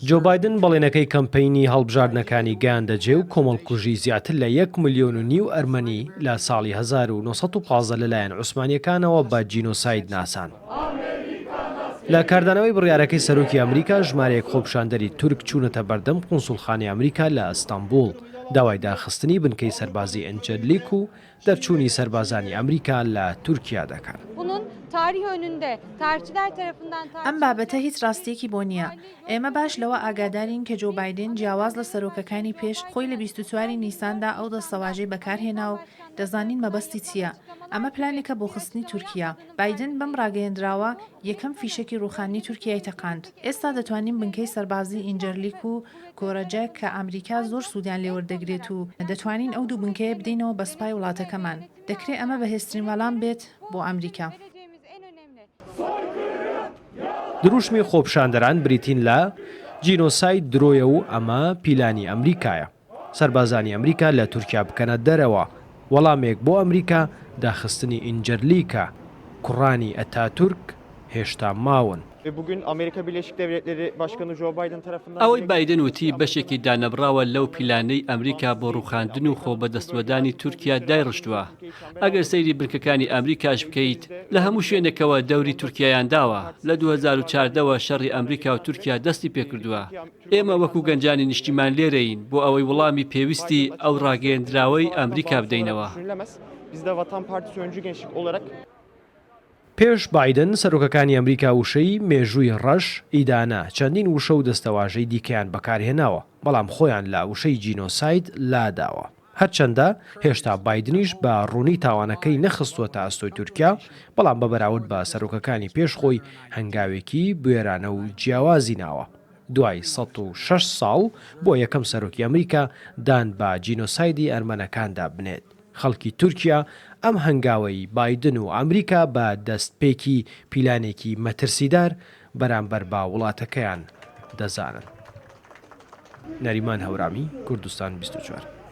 جۆ بایدن بەڵێنەکەی کەمپەینی هەڵبژاردنەکانی گەیاندەجێ و کۆمەڵکوژی زیاتر لە 1.5 ملیۆن ئەرمەنی لە ساڵی 1915 لەلایەن عوسمانیەکانەوە بە جینۆساید ناسان. لە کاردانەوەی بڕیارەکەی سەرۆکی ئەمریکا ژمارەیەک خۆپیشاندەری تورک چوونەتە بەردەم قونسوڵخانەی ئەمریکا لە ئەستەمبوڵ داوای داخستنی بنکەی سەربازی ئەنجەلیک و دەرچوونی سەربازانی ئەمریکا لە تورکیا دەکات. ئەم بابەتە هیچ ڕاستیەکی بۆ نییە. ئێمە باش لەوە ئاگادارین کە جۆ بایدن جیاواز لە سەرۆکەکانی پێش خۆی لە 24 نیساندا ئەو دەسەواژەی بەکارهێنا و دەزانین مەبەستی چییە. ئەمە پلانێکە بۆ خستنی تورکیا. بایدن بەم ڕاگەیەندراوە یەکەم فیشەکی ڕوخانی تورکیای تەقاند. ئێستا دەتوانین بنکەی سەربازی ئینجەرلیک و گۆرەجە کە ئەمریکا زۆر سوودیان لێوەردەگرێت و دەتوانین ئەو دوو بنکەیە بدەینەوە بە سوپای وڵاتەکەمان. دەکرێت ئەمە بەهێزترین وەڵام بێت بۆ ئەمریکا. دروشمی خۆپیشاندەران بریتین لە جینۆساید درۆیە و ئەمە پیلانی ئەمریکایە. سەربازانی ئەمریکا لە تورکیا بکەنە دەرەوە. وەڵامێک بۆ ئەمریکا داخستنی ئینجەرلیکە. کوڕانی ئەتاتورک هێشتا ماون. ئەوەی بایدن وتی بەشێکی دانەبراوە لەو پیلانەی ئەمریکا بۆ ڕوخاندن و خۆبەدەستوەدانی تورکیا دایڕشتووە. ئەگەر سەیری بنکەکانی ئەمریکاش بکەیت لە هەموو شوێنێکەوە دەوری تورکیایان داوە. لە 2014ەوە شەڕی ئەمریکا و تورکیا دەستی پێکردووە. ئێمە وەکو گەنجانی نیشتیمان لێرەین بۆ ئەوەی وەڵامی پێویستی ئەو ڕاگەیەندراوەی ئەمریکا بدەینەوە. پێش بایدن سەرۆکەکانی ئەمریکا وشەی مێژووی ڕەش ئیدانا چەندین وشە و دەستەواژەی دیکەیان بەکارهێناوە بەڵام خۆیان لا وشەی جینۆساید لاداوە. هەرچەندە هێشتا بایدنیش بە ڕوونی تاوانەکەی نەخستووەتە ئەستۆی تورکیا بەڵام بە بەراورد بە سەرۆکەکانی پێش خۆی هەنگاوێکی بوێرانە و جیاوازی ناوە. دوای 106 ساڵ بۆ یەکەم سەرۆکی ئەمریکا دان بە جینۆسایدی ئەرمەنەکاندا بنێت. خەڵکی تورکیا ئەم هەنگاوەی بایدن و ئەمریکا بە دەستپێکی پیلانێکی مەترسیدار بەرامبەر با وڵاتەکەیان دەزانن. نەریمان هەورامی، کوردستان 24.